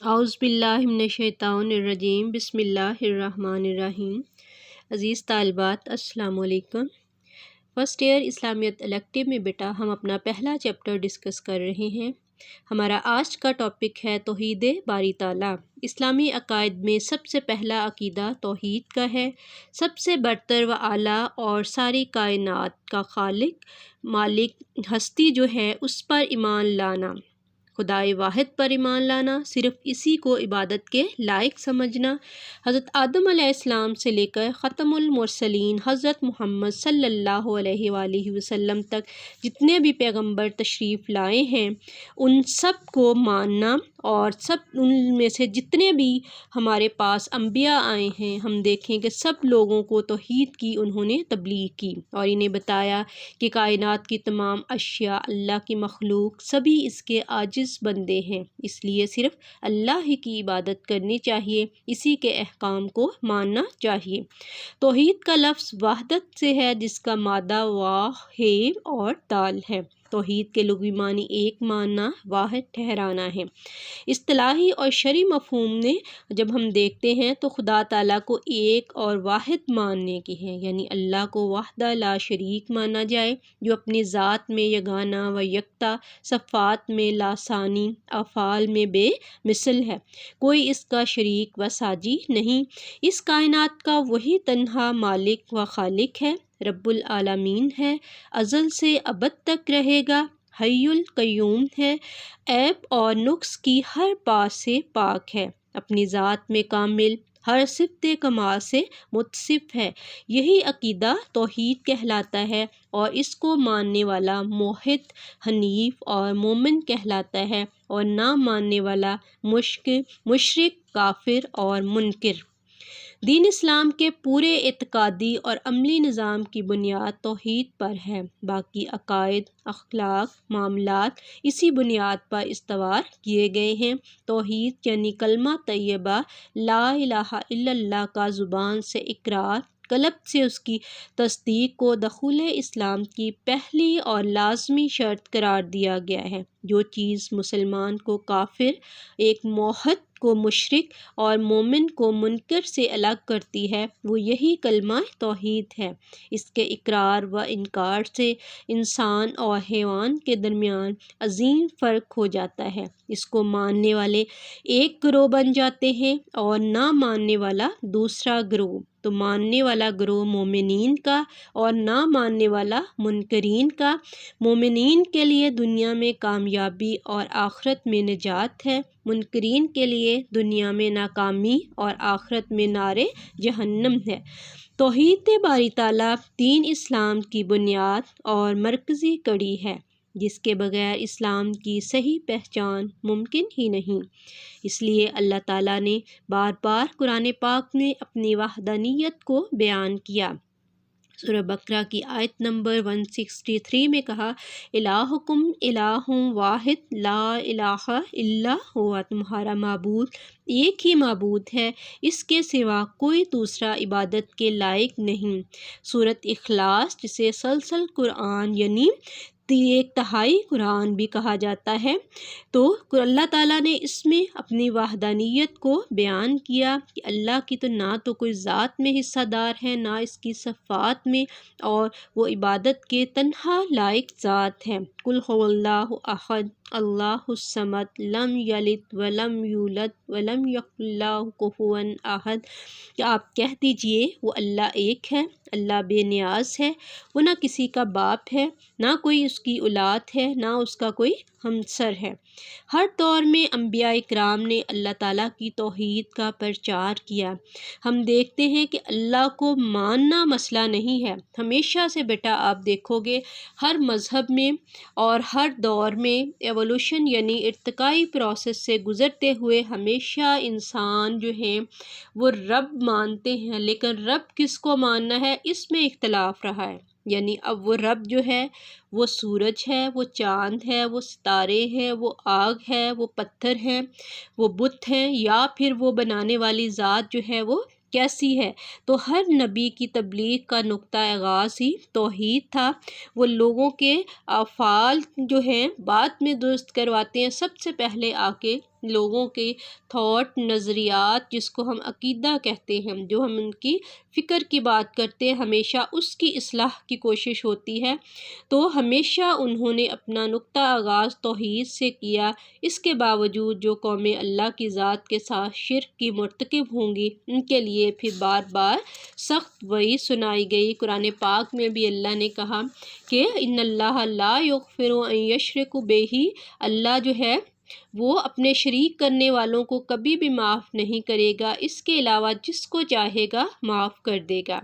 اعوذ باللہ من الشیطان الرجیم بسم اللہ الرحمن الرحیم۔ عزیز طالبات السلام علیکم۔ فرسٹ ایئر اسلامیت الیکٹیو میں بیٹا ہم اپنا پہلا چیپٹر ڈسکس کر رہے ہیں۔ ہمارا آج کا ٹاپک ہے توحید باری تعالیٰ۔ اسلامی عقائد میں سب سے پہلا عقیدہ توحید کا ہے۔ سب سے برتر و اعلیٰ اور ساری کائنات کا خالق مالک ہستی جو ہے اس پر ایمان لانا، خدائے واحد پر ایمان لانا، صرف اسی کو عبادت کے لائق سمجھنا۔ حضرت آدم علیہ السلام سے لے کر ختم المرسلین حضرت محمد صلی اللہ علیہ وآلہ وسلم تک جتنے بھی پیغمبر تشریف لائے ہیں ان سب کو ماننا، اور سب ان میں سے جتنے بھی ہمارے پاس انبیاء آئے ہیں ہم دیکھیں کہ سب لوگوں کو توحید کی انہوں نے تبلیغ کی اور انہیں بتایا کہ کائنات کی تمام اشیاء اللہ کی مخلوق سبھی اس کے عاجز بندے ہیں، اس لیے صرف اللہ ہی کی عبادت کرنی چاہیے، اسی کے احکام کو ماننا چاہیے۔ توحید کا لفظ وحدت سے ہے جس کا مادہ واحد اور دال ہے۔ توحید کے لغوی معنی ایک ماننا، واحد ٹھہرانا ہے۔ اصطلاحی اور شرعی مفہوم میں جب ہم دیکھتے ہیں تو خدا تعالیٰ کو ایک اور واحد ماننے کی ہے، یعنی اللہ کو وحدہ لا شریک مانا جائے جو اپنی ذات میں یگانہ و یکتا، صفات میں لا ثانی، افعال میں بے مثل ہے، کوئی اس کا شریک و ساجی نہیں۔ اس کائنات کا وہی تنہا مالک و خالق ہے، رب العالمین ہے، ازل سے ابد تک رہے گا، حی القیوم ہے، عیب اور نقص کی ہر بات سے پاک ہے، اپنی ذات میں کامل، ہر صفت کمال سے متصف ہے۔ یہی عقیدہ توحید کہلاتا ہے اور اس کو ماننے والا موحد، حنیف اور مومن کہلاتا ہے، اور نہ ماننے والا مشرک، کافر اور منکر۔ دین اسلام کے پورے اعتقادی اور عملی نظام کی بنیاد توحید پر ہے، باقی عقائد، اخلاق، معاملات اسی بنیاد پر استوار کیے گئے ہیں۔ توحید یعنی کلمہ طیبہ لا الہ الا اللہ کا زبان سے اقرار، قلب سے اس کی تصدیق کو دخول اسلام کی پہلی اور لازمی شرط قرار دیا گیا ہے۔ جو چیز مسلمان کو کافر، ایک موحد کو مشرک اور مومن کو منکر سے الگ کرتی ہے وہ یہی کلمہ توحید ہے۔ اس کے اقرار و انکار سے انسان اور حیوان کے درمیان عظیم فرق ہو جاتا ہے۔ اس کو ماننے والے ایک گروہ بن جاتے ہیں اور نہ ماننے والا دوسرا گروہ، تو ماننے والا گروہ مومنین کا اور نہ ماننے والا منکرین کا۔ مومنین کے لیے دنیا میں کامیابی اور آخرت میں نجات ہے، منکرین کے لیے دنیا میں ناکامی اور آخرت میں نار جہنم ہے۔ توحید باری تعالیٰ دین اسلام کی بنیاد اور مرکزی کڑی ہے، جس کے بغیر اسلام کی صحیح پہچان ممکن ہی نہیں۔ اس لیے اللہ تعالیٰ نے بار بار قرآن پاک میں اپنی وحدانیت کو بیان کیا۔ سورہ بقرہ کی آیت نمبر 163 میں کہا، الہکم الہ واحد لا الہ الا ہوا، تمہارا معبود ایک ہی معبود ہے، اس کے سوا کوئی دوسرا عبادت کے لائق نہیں۔ سورۃ اخلاص جسے سلسل قرآن یعنی ایک تہائی قرآن بھی کہا جاتا ہے، تو اللہ تعالیٰ نے اس میں اپنی وحدانیت کو بیان کیا کہ اللہ کی تو نہ تو کوئی ذات میں حصہ دار ہے، نہ اس کی صفات میں، اور وہ عبادت کے تنہا لائق ذات ہے۔ قل هو اللہ احد اللہ الصمد لم یلد ولم یولد ولم یکن لہ کفوا احد، کہ آپ کہہ دیجئے وہ اللہ ایک ہے، اللہ بے نیاز ہے، وہ نہ کسی کا باپ ہے، نہ کوئی اس کی اولاد ہے، نہ اس کا کوئی ہمسر ہے۔ ہر دور میں انبیاء کرام نے اللہ تعالیٰ کی توحید کا پرچار کیا۔ ہم دیکھتے ہیں کہ اللہ کو ماننا مسئلہ نہیں ہے۔ ہمیشہ سے بیٹا آپ دیکھو گے ہر مذہب میں اور ہر دور میں ایولوشن یعنی ارتقائی پروسیس سے گزرتے ہوئے ہمیشہ انسان جو ہیں وہ رب مانتے ہیں، لیکن رب کس کو ماننا ہے اس میں اختلاف رہا ہے۔ یعنی اب وہ رب جو ہے وہ سورج ہے، وہ چاند ہے، وہ ستارے ہیں، وہ آگ ہے، وہ پتھر ہیں، وہ بت ہیں، یا پھر وہ بنانے والی ذات جو ہے وہ کیسی ہے۔ تو ہر نبی کی تبلیغ کا نقطہ آغاز ہی توحید تھا۔ وہ لوگوں کے افعال جو ہیں بعد میں درست کرواتے ہیں، سب سے پہلے آ کے لوگوں کے تھاٹ، نظریات، جس کو ہم عقیدہ کہتے ہیں، جو ہم ان کی فکر کی بات کرتے ہیں، ہمیشہ اس کی اصلاح کی کوشش ہوتی ہے۔ تو ہمیشہ انہوں نے اپنا نقطہ آغاز توحید سے کیا۔ اس کے باوجود جو قومیں اللہ کی ذات کے ساتھ شرک کی مرتکب ہوں گی، ان کے لیے پھر بار بار سخت وعید سنائی گئی۔ قرآن پاک میں بھی اللہ نے کہا کہ ان اللہ لا یغفر ان یشرک بہ، اللہ جو ہے وہ اپنے شریک کرنے والوں کو کبھی بھی معاف نہیں کرے گا، اس کے علاوہ جس کو چاہے گا معاف کر دے گا۔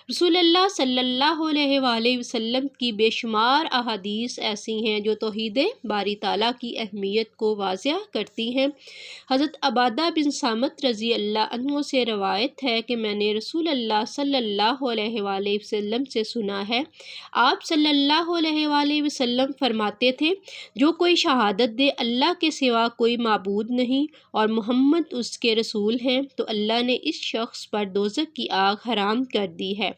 رسول اللہ صلی اللہ علیہ وآلہ وسلم کی بے شمار احادیث ایسی ہیں جو توحید باری تعالیٰ کی اہمیت کو واضح کرتی ہیں۔ حضرت عبادہ بن صامت رضی اللہ عنہ سے روایت ہے کہ میں نے رسول اللہ صلی اللہ علیہ وآلہ وسلم سے سنا ہے، آپ صلی اللہ علیہ وآلہ وسلم فرماتے تھے، جو کوئی شہادت دے اللہ کے سوا کوئی معبود نہیں اور محمد اس کے رسول ہیں، تو اللہ نے اس شخص پر دوزخ کی آگ حرام کر دی ہے۔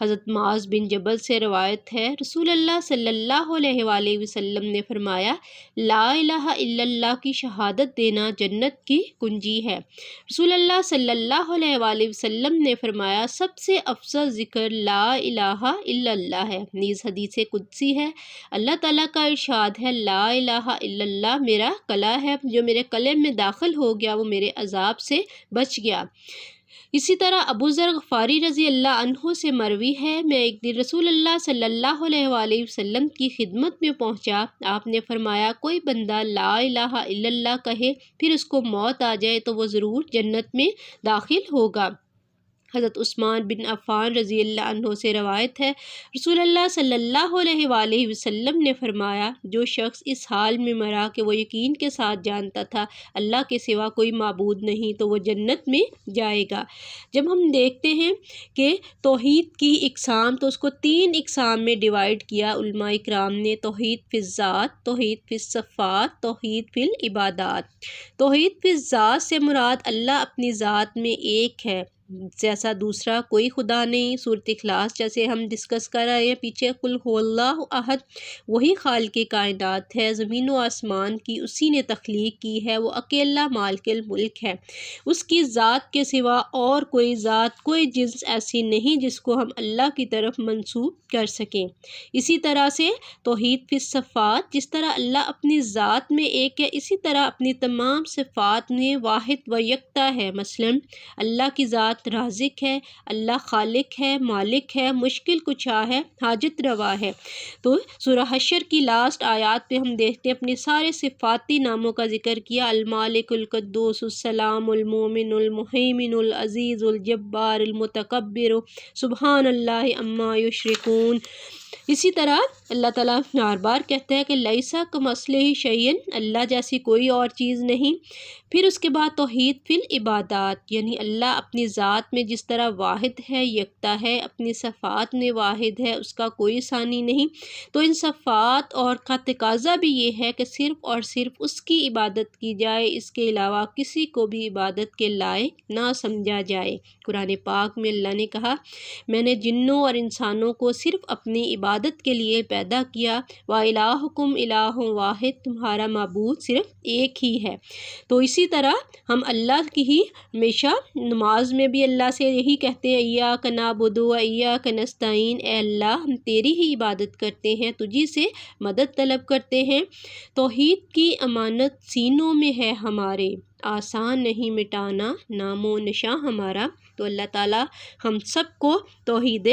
حضرت معاذ بن جبل سے روایت ہے، رسول اللہ صلی اللہ علیہ وآلہ وسلم نے فرمایا، لا الہ الا اللہ کی شہادت دینا جنت کی کنجی ہے۔ رسول اللہ صلی اللہ علیہ وآلہ وسلم نے فرمایا، سب سے افضل ذکر لا الہ الا اللہ ہے۔ نیز حدیث قدسی ہے، اللہ تعالیٰ کا ارشاد ہے، لا الہ الا اللہ میرا کلہ ہے، جو میرے کلے میں داخل ہو گیا وہ میرے عذاب سے بچ گیا۔ اسی طرح ابو ذر غفاری رضی اللہ عنہ سے مروی ہے، میں ایک دن رسول اللہ صلی اللہ علیہ وآلہ وسلم کی خدمت میں پہنچا، آپ نے فرمایا، کوئی بندہ لا الہ الا اللہ کہے پھر اس کو موت آ جائے تو وہ ضرور جنت میں داخل ہوگا۔ حضرت عثمان بن عفان رضی اللہ عنہ سے روایت ہے، رسول اللہ صلی اللہ علیہ وآلہ وسلم نے فرمایا، جو شخص اس حال میں مرا کہ وہ یقین کے ساتھ جانتا تھا اللہ کے سوا کوئی معبود نہیں، تو وہ جنت میں جائے گا۔ جب ہم دیکھتے ہیں کہ توحید کی اقسام، تو اس کو 3 اقسام میں ڈیوائیڈ کیا علماء اکرام نے، توحید فی الذات، توحید فی الصفات، توحید فی العبادات۔ توحید فی الذات سے مراد اللہ اپنی ذات میں ایک ہے، جیسا دوسرا کوئی خدا نہیں۔ سورۃ اخلاص جیسے ہم ڈسکس کر رہے ہیں پیچھے، قل هو اللہ احد، وہی خالق کائنات ہے، زمین و آسمان کی اسی نے تخلیق کی ہے، وہ اکیلا مالک الملک ہے، اس کی ذات کے سوا اور کوئی ذات، کوئی جنس ایسی نہیں جس کو ہم اللہ کی طرف منسوب کر سکیں۔ اسی طرح سے توحید فی الصفات، جس طرح اللہ اپنی ذات میں ایک ہے، اسی طرح اپنی تمام صفات میں واحد و یکتا ہے۔ مثلا اللہ کی ذات رازق ہے، اللہ خالق ہے، مالک ہے، مشکل کشا ہے، حاجت روا ہے۔ تو سورہ حشر کی لاسٹ آیات پہ ہم دیکھتے ہیں اپنے سارے صفاتی ناموں کا ذکر کیا، المالک، القدوس، السلام، المومن، المہیمن، العزیز، الجبار، المتکبر، سبحان اللہ عما یشرکون۔ اسی طرح اللہ تعالیٰ بار بار کہتا ہے کہ لیسا کمثلہ شیء، اللہ جیسی کوئی اور چیز نہیں۔ پھر اس کے بعد توحید فی العبادات، یعنی اللہ اپنی ذات میں جس طرح واحد ہے، یکتا ہے، اپنی صفات میں واحد ہے، اس کا کوئی ثانی نہیں، تو ان صفات اور کا تقاضا بھی یہ ہے کہ صرف اور صرف اس کی عبادت کی جائے، اس کے علاوہ کسی کو بھی عبادت کے لائق نہ سمجھا جائے۔ قرآن پاک میں اللہ نے کہا، میں نے جنوں اور انسانوں کو صرف اپنی عبادت کے لیے پیدا کیا، وَإِلَٰهُكُمْ إِلَٰهٌ وَاحِدٌ، تمہارا معبود صرف ایک ہی ہے۔ تو اسی طرح ہم اللہ کی ہی ہمیشہ نماز میں بھی اللہ سے یہی کہتے ہیں، إِيَّاكَ نَعْبُدُ وَإِيَّاكَ نَسْتَعِينُ، اے اللہ ہم تیری ہی عبادت کرتے ہیں، تجھی سے مدد طلب کرتے ہیں۔ توحید کی امانت سینوں میں ہے ہمارے، آسان نہیں مٹانا نام و نشاں ہمارا۔ تو اللہ تعالیٰ ہم سب کو توحید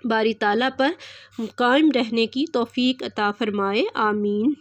باری تعالیٰ پر قائم رہنے کی توفیق عطا فرمائے، آمین۔